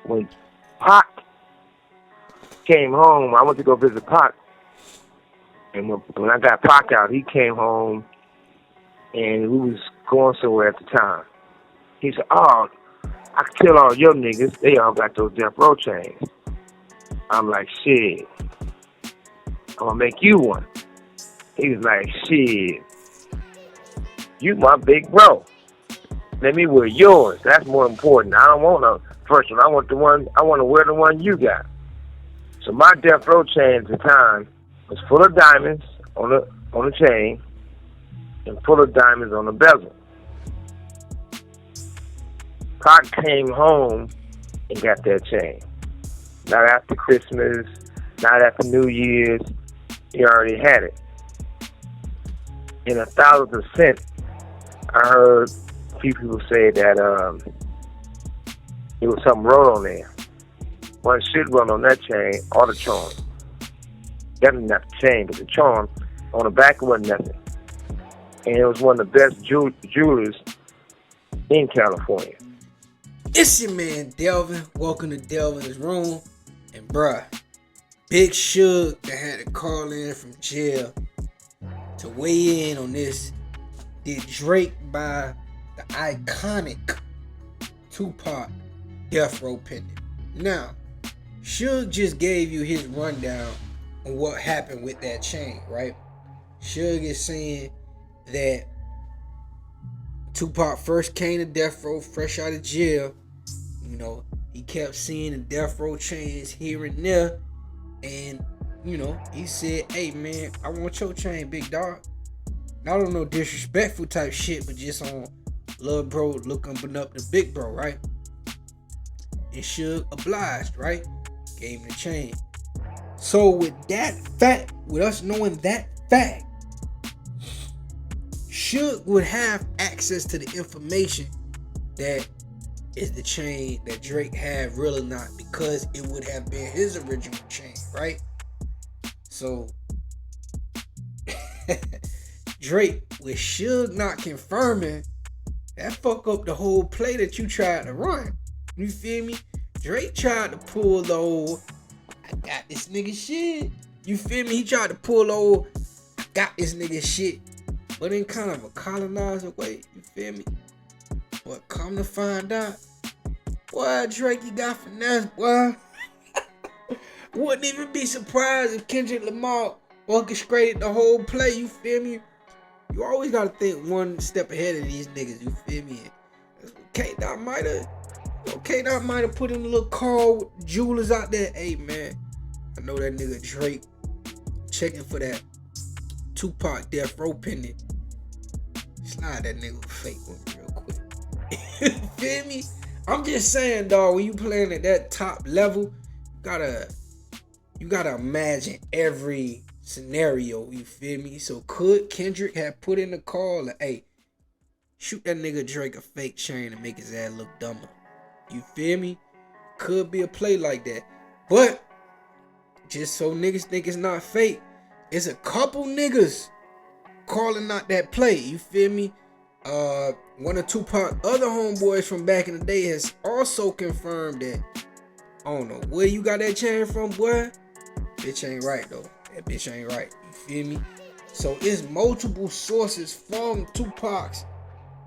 when Pac came home, I went to go visit Pac, and when I got Pac out, he came home, and we was going somewhere at the time. He said, "Oh, I can tell all your niggas, they all got those death row chains." I'm like, "Shit, I'm gonna make you one." He was like, "Shit, you my big bro. Let me wear yours. That's more important. I don't want a first one. I want to wear the one you got." So my death row chain at the time was full of diamonds on the chain and full of diamonds on the bezel. Pac came home and got that chain. Not after Christmas, not after New Year's. He already had it. And 1,000%, I heard a few people say that it was something wrote on there. One should run on that chain or the charm. Definitely not the chain, but the charm on the back wasn't nothing. And it was one of the best jewelers in California. It's your man Delvin. Welcome to Delvin's Room. And bruh, Big Suge that had to call in from jail to weigh in on this. Did Drake buy the iconic Tupac death row pendant? Now, Suge just gave you his rundown on what happened with that chain, right? Suge is saying that Tupac first came to death row fresh out of jail. You know, he kept seeing the death row chains here and there. And, you know, he said, "Hey, man, I want your chain, big dog." Not on no disrespectful type shit, but just on little bro looking up the big bro, right? And Suge obliged, right? Gave him the chain. So with that fact, with us knowing that fact, Suge would have access to the information that is the chain that Drake had, really not, because it would have been his original chain, right? So Drake, with Suge not confirming, that fuck up the whole play that you tried to run. You feel me? Drake tried to pull the old, "I got this nigga shit." You feel me? He tried to pull the old, "I got this nigga shit," but in kind of a colonizer way. You feel me? But come to find out, boy, Drake, you got finesse, boy. Wouldn't even be surprised if Kendrick Lamar orchestrated the whole play. You feel me? You always gotta think one step ahead of these niggas. You feel me? That's what K-Dot might have put in a little call with jewelers out there. "Hey, man, I know that nigga Drake checking for that Tupac death row pendant. Slide that nigga fake with me real quick." You feel me? I'm just saying, dog, when you playing at that top level, you gotta imagine every scenario. You feel me? So could Kendrick have put in the call like, "Hey, shoot that nigga Drake a fake chain and make his ass look dumber"? You feel me? Could be a play like that. But just so niggas think it's not fake, it's a couple niggas calling out that play. You feel me? One of Tupac other homeboys from back in the day has also confirmed that, "I don't know where you got that chain from, boy. Bitch ain't right though. That bitch ain't right." You feel me? So it's multiple sources from Tupac's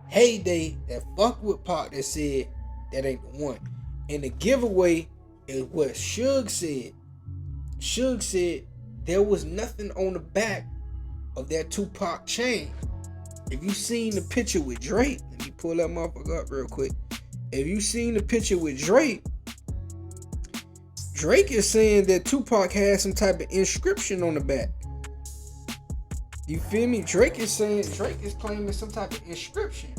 heyday that fucked with Pac that said that ain't the one. And the giveaway is what Suge said. Suge said there was nothing on the back of that Tupac chain. If you seen the picture with Drake, let me pull that motherfucker up real quick. If you seen the picture with Drake, Drake is saying that Tupac had some type of inscription on the back. You feel me? Drake is claiming some type of inscription.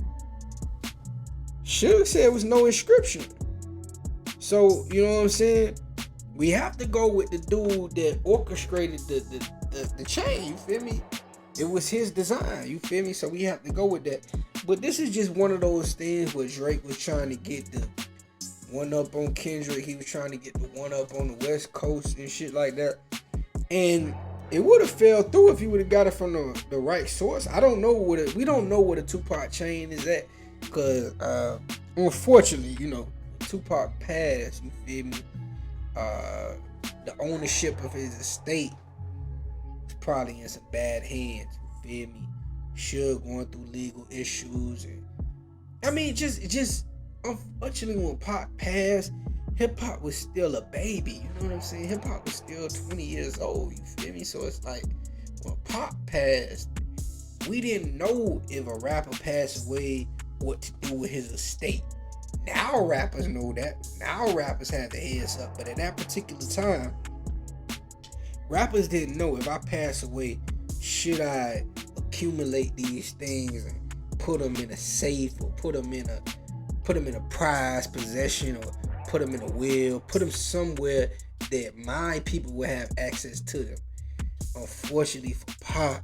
Suge said it was no inscription. So, you know what I'm saying? We have to go with the dude that orchestrated the chain, you feel me? It was his design, you feel me? So we have to go with that. But this is just one of those things where Drake was trying to get the one up on Kendrick. He was trying to get the one up on the West Coast and shit like that. And it would have fell through if he would have got it from the right source. We don't know what a Tupac chain is at. Because unfortunately, you know, Tupac passed, you feel me, the ownership of his estate was probably in some bad hands, you feel me. Suge going through legal issues, and I mean, just unfortunately, when Pac passed, hip hop was still a baby. You know what I'm saying? Hip hop was still 20 years old. You feel me? So it's like when Pac passed, we didn't know if a rapper passed away what to do with his estate. Now rappers know that. Now rappers have their heads up. But at that particular time, rappers didn't know, if I pass away, should I accumulate these things and put them in a safe, or put them in a prized possession, or put them in a will, put them somewhere that my people will have access to them. Unfortunately for Pac,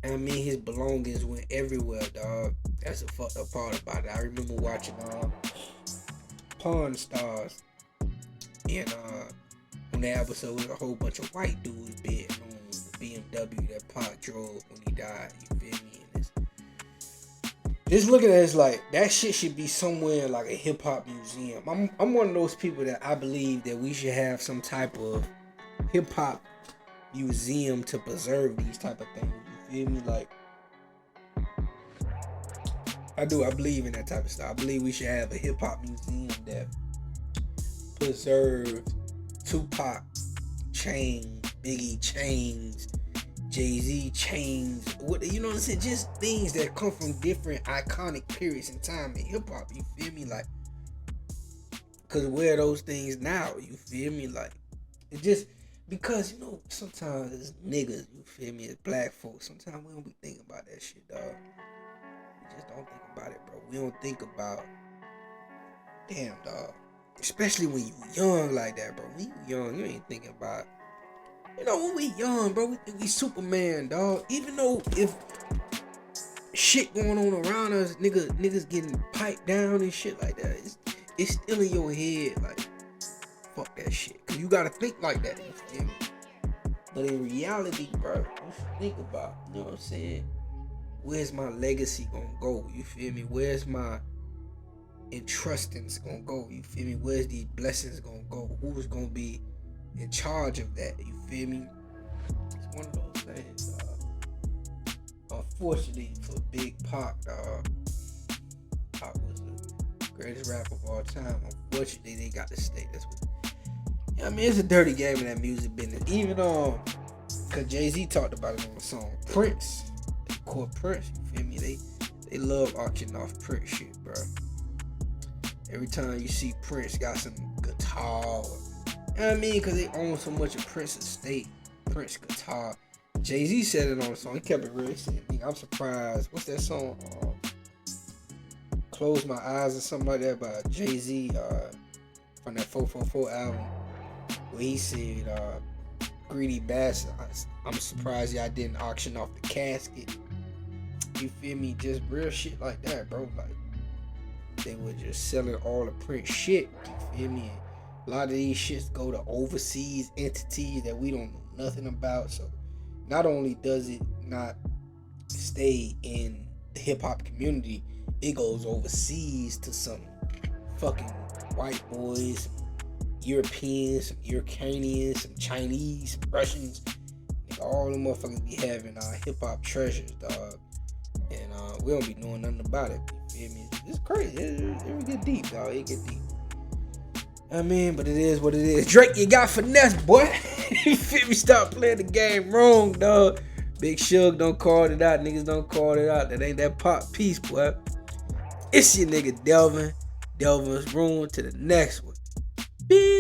I mean, his belongings went everywhere, dog. That's the fucked up part about it. I remember watching Pawn Stars, and on that episode was a whole bunch of white dudes betting on the BMW that Pac drove when he died. You feel me? And just looking at it, it's like that shit should be somewhere in like a hip hop museum. I'm one of those people that I believe that we should have some type of hip hop museum to preserve these type of things. You feel me? Like, I believe in that type of stuff. I believe we should have a hip hop museum that preserves Tupac chains, Biggie chains, Jay-Z chains, what, you know what I'm saying? Just things that come from different iconic periods in time in hip hop. You feel me? Like, cause where are those things now? You feel me? Like, it just because, you know, sometimes as niggas, you feel me, as black folks, sometimes we don't be thinking about that shit, dog. We just don't think about it, bro. We don't think about, damn, dog. Especially when you young like that, bro. When you young, you ain't thinking about, you know, when we young, bro, we think we Superman, dog. Even though if shit going on around us, niggas getting piped down and shit like that, it's still in your head, like, fuck that shit. Cause you gotta think like that, you feel me? But in reality, bro, you should think about, you know what I'm saying? Where's my legacy gonna go? You feel me? Where's my entrustings gonna go? You feel me? Where's these blessings gonna go? Who's gonna be in charge of that? You feel me? It's one of those things, dog. Unfortunately for Big Pac, dog, Pac was the greatest rapper of all time. Unfortunately, they got the state. That's what. Yeah, I mean, it's a dirty game in that music business. Even cause Jay-Z talked about it on the song Prince. They call Prince. You feel me? They love auctioning off Prince shit, bro. Every time you see Prince got some guitar, you know what I mean? Because they own so much of Prince's estate, Prince guitar. Jay-Z said it on the song. He kept it real. He said, I'm surprised. What's that song? Close My Eyes or something like that by Jay-Z from that 444 album. Where he said, greedy bastard, I'm surprised y'all didn't auction off the casket. You feel me? Just real shit like that, bro. Like, they were just selling all the Prince shit. You feel me? A lot of these shits go to overseas entities that we don't know nothing about. So not only does it not stay in the hip hop community, it goes overseas to some fucking white boys, some Europeans, some Ukrainians, some Chinese, some Russians. All them motherfuckers be having hip hop treasures, dog. And we don't be knowing nothing about it. You feel me? It's crazy. It get deep, dog. It get deep. I mean, but it is what it is. Drake, you got finesse, boy. You feel me? Stop playing the game wrong, dog. Big Suge don't call it out. Niggas don't call it out. That ain't that pop piece, boy. It's your nigga Delvin. Delvin's room to the next one. Peace.